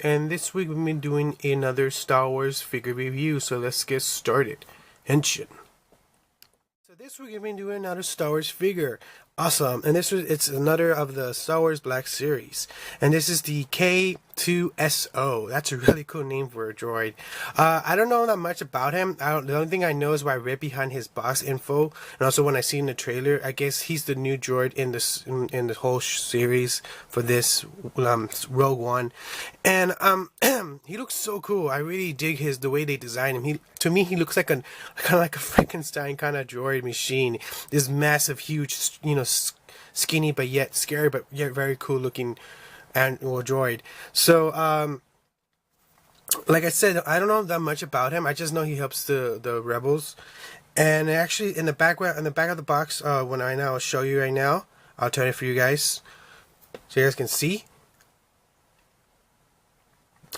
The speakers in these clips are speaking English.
and this week we've been doing another Star Wars figure review, so let's get started. Henshin. So this week we've been doing another Star Wars figure. Awesome. And it's another of the Star Wars Black Series. And this is the k2SO. That's a really cool name for a droid. I don't know that much about him. The only thing I know is what I read behind his box info, and also when I seen the trailer. I guess he's the new droid in this in the whole series for this Rogue One. And he looks so cool. I really dig the way they designed him. To me he looks like kind of like a Frankenstein kind of droid machine. This massive, huge, skinny but yet scary but yet very cool looking droid. So like I said, I don't know that much about him. I just know he helps the rebels. And actually in the back of the box, I'll show you right now. I'll turn it for you guys so you guys can see.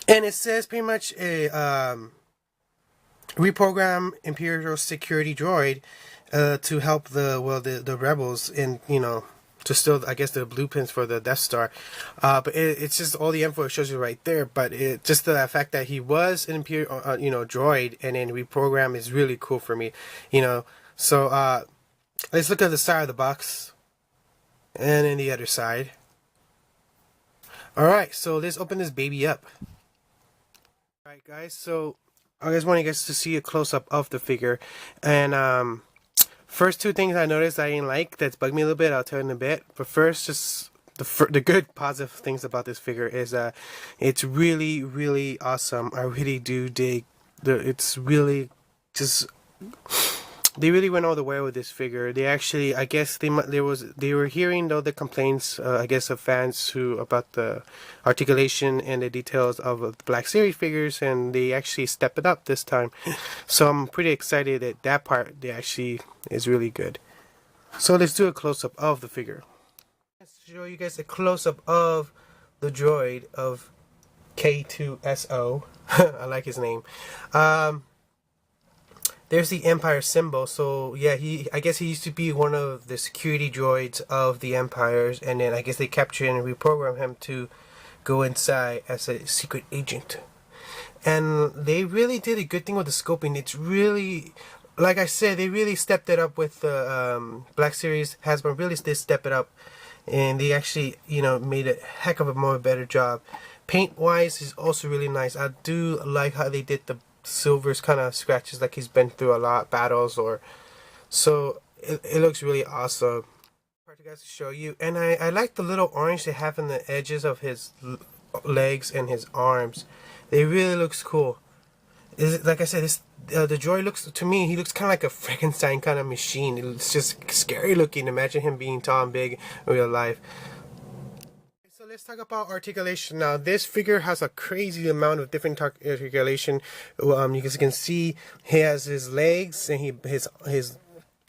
And it says pretty much a reprogram Imperial security droid to help the rebels in, to steal, I guess, the blueprints for the Death Star. But it's just all the info it shows you right there. But just the fact that he was an Imperial droid and then reprogram is really cool for me. So let's look at the side of the box and then the other side. Alright, so let's open this baby up. Alright guys, so I just want you guys to see a close-up of the figure. And first two things I noticed I didn't like that's bugged me a little bit, I'll tell you in a bit. But first, just the good positive things about this figure is it's really, really awesome. I really do dig it's really just, they really went all the way with this figure. They actually, I guess they were hearing the complaints, I guess, of fans about the articulation and the details of the Black Series figures, and they actually stepped it up this time. So I'm pretty excited that that part is really good. So let's do a close-up of the figure. Let's show you guys a close-up of the droid of k2SO. I like his name. There's the Empire symbol. So yeah, I guess he used to be one of the security droids of the Empires, and then I guess they captured and reprogrammed him to go inside as a secret agent. And they really did a good thing with the scoping. It's really, like I said, they really stepped it up with the Black Series. Hasbro really did step it up, and they actually made a heck of a better job. Paint wise is also really nice. I do like how they did the silvers kind of scratches, like he's been through a lot of battles, so it looks really awesome. Part to guys to show you, and I like the little orange they have in the edges of his legs and his arms. They really looks cool. Like I said, the droid looks, to me, he looks kind of like a Frankenstein kind of machine. It's just scary looking. Imagine him being tall and big in real life. So let's talk about articulation now. This figure has a crazy amount of different articulation. You guys can see he has his legs and his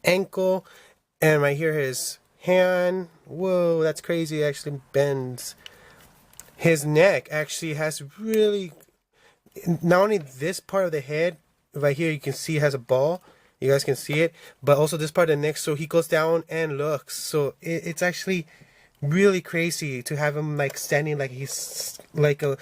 ankle, and right here his hand. Whoa, that's crazy. It actually bends. His neck actually has really, not only this part of the head right here, you can see has a ball. You guys can see it, but also this part of the neck. So he goes down and looks. So it's actually really crazy to have him like standing like he's like a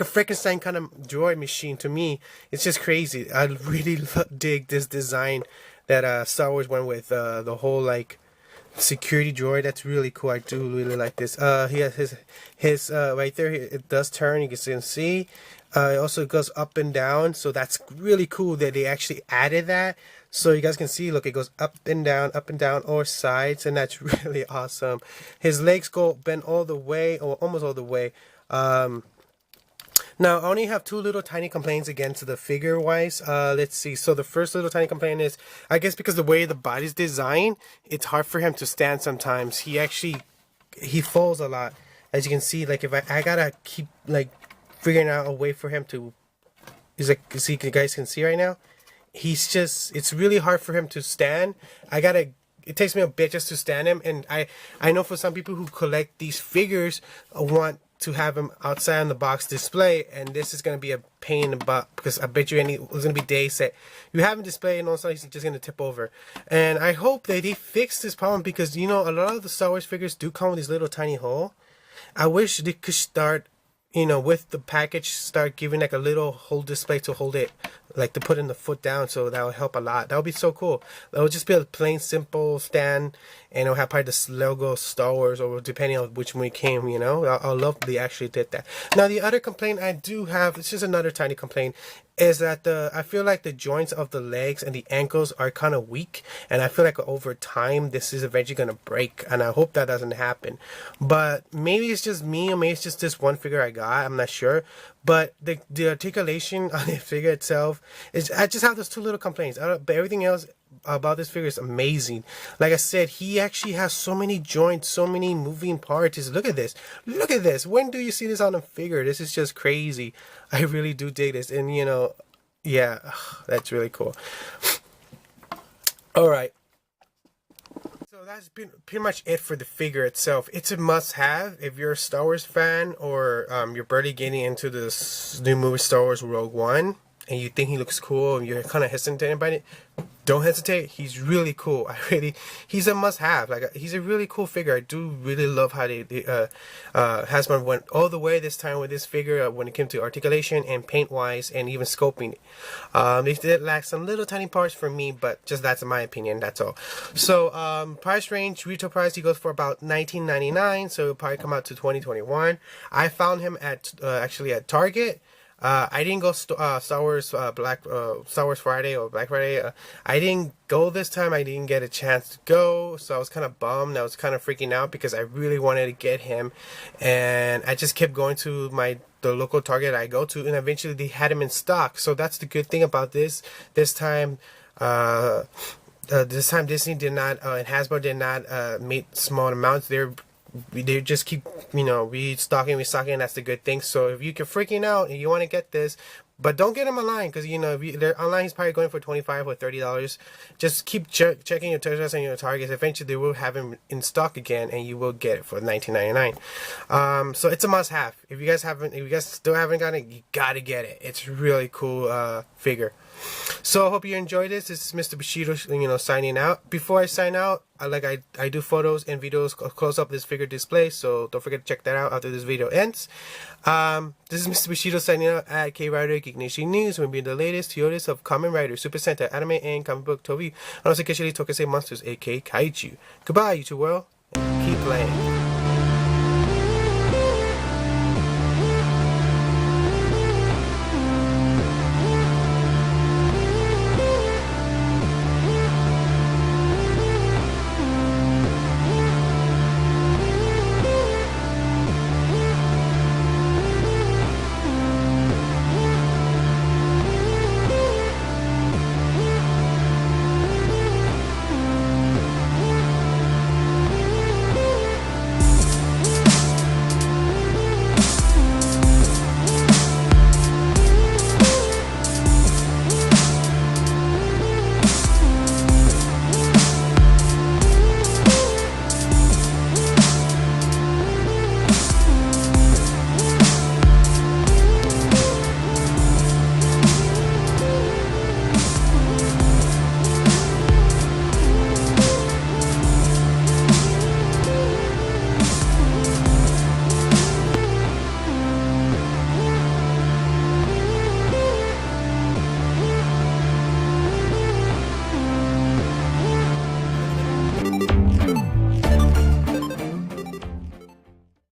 Frankenstein kind of droid machine. To me, it's just crazy. I really dig this design that Star Wars went with, the whole like security droid. That's really cool. I do really like this. He has his right there, it does turn, you can see. It also goes up and down, so that's really cool that they actually added that. So you guys can see, look, it goes up and down, or sides, and that's really awesome. His legs bend all the way, or almost all the way. Now, I only have two little tiny complaints against the figure-wise. Let's see. So the first little tiny complaint is, I guess because the way the body's designed, it's hard for him to stand sometimes. He falls a lot. As you can see, like if I gotta keep like figuring out a way for him to, you guys can see right now, it's really hard for him to stand. It takes me a bit just to stand him, and I know for some people who collect these figures want to have him outside on the box display, and this is going to be a pain in the butt, because I bet you there's going to be days that you have him display and all of a sudden he's just going to tip over. And I hope that they fix this problem, because a lot of the Star Wars figures do come with this little tiny hole. I wish they could start you know, with the package, start giving like a little hold display to hold it, like to put in the foot down, so that will help a lot. That would be so cool. It will just be a plain simple stand, and it'll have probably the logo Star Wars, or depending on which one it came, you know. I love they actually did that. Now the other complaint I do have, it's just another tiny complaint, is that I feel like the joints of the legs and the ankles are kind of weak, and I feel like over time this is eventually gonna break, and I hope that doesn't happen. But maybe it's just me, or maybe it's just this one figure I got. I'm not sure. But the articulation on the figure itself is, I just have those two little complaints. But everything else about this figure is amazing. Like I said, he actually has so many joints, so many moving parts. Look at this. Look at this. When do you see this on a figure? This is just crazy. I really do dig this. And you know, yeah, that's really cool. All right. So that's been pretty much it for the figure itself. It's a must-have if you're a Star Wars fan, or you're barely getting into this new movie Star Wars Rogue One, and you think he looks cool and you're kind of hesitant about it. Don't hesitate. He's really cool. He's a must-have. Like, he's a really cool figure. I do really love how Hasbro went all the way this time with this figure when it came to articulation and paint-wise and even scoping. They did lack some little tiny parts for me, but just that's my opinion. That's all. So price range, retail price, he goes for about $19.99. So it'll probably come out to 2021. I found him at actually at Target. I didn't go Star Wars Star Wars Friday or Black Friday. I didn't go this time. I didn't get a chance to go, so I was kind of bummed. I was kind of freaking out because I really wanted to get him, and I just kept going to the local Target I go to, and eventually they had him in stock. So that's the good thing about this. This time Disney did not and Hasbro did not make small amounts. They just keep, you know, restocking, that's the good thing. So if you can freaking out and you want to get this, but don't get them online, because you know, if they're online, he's probably going for $25 or $30. Just keep checking your Toys and your Targets. Eventually they will have him in stock again, and you will get it for $19.99. So it's a must-have. If you guys still haven't gotten it, you gotta get it. It's a really cool figure. So I hope you enjoyed this. This is Mr. Bushido, you know, signing out. Before I sign out, I do photos and videos close up this figure display, so don't forget to check that out after this video ends. This is Mr. Bushido signing out at K-Rider Geek Nation News. We'll be the latest Toyotas of Kamen Rider, Super Sentai, anime, and comic book Toby, and also occasionally Tokyo Monsters, aka Kaiju. Goodbye, YouTube world, and keep playing.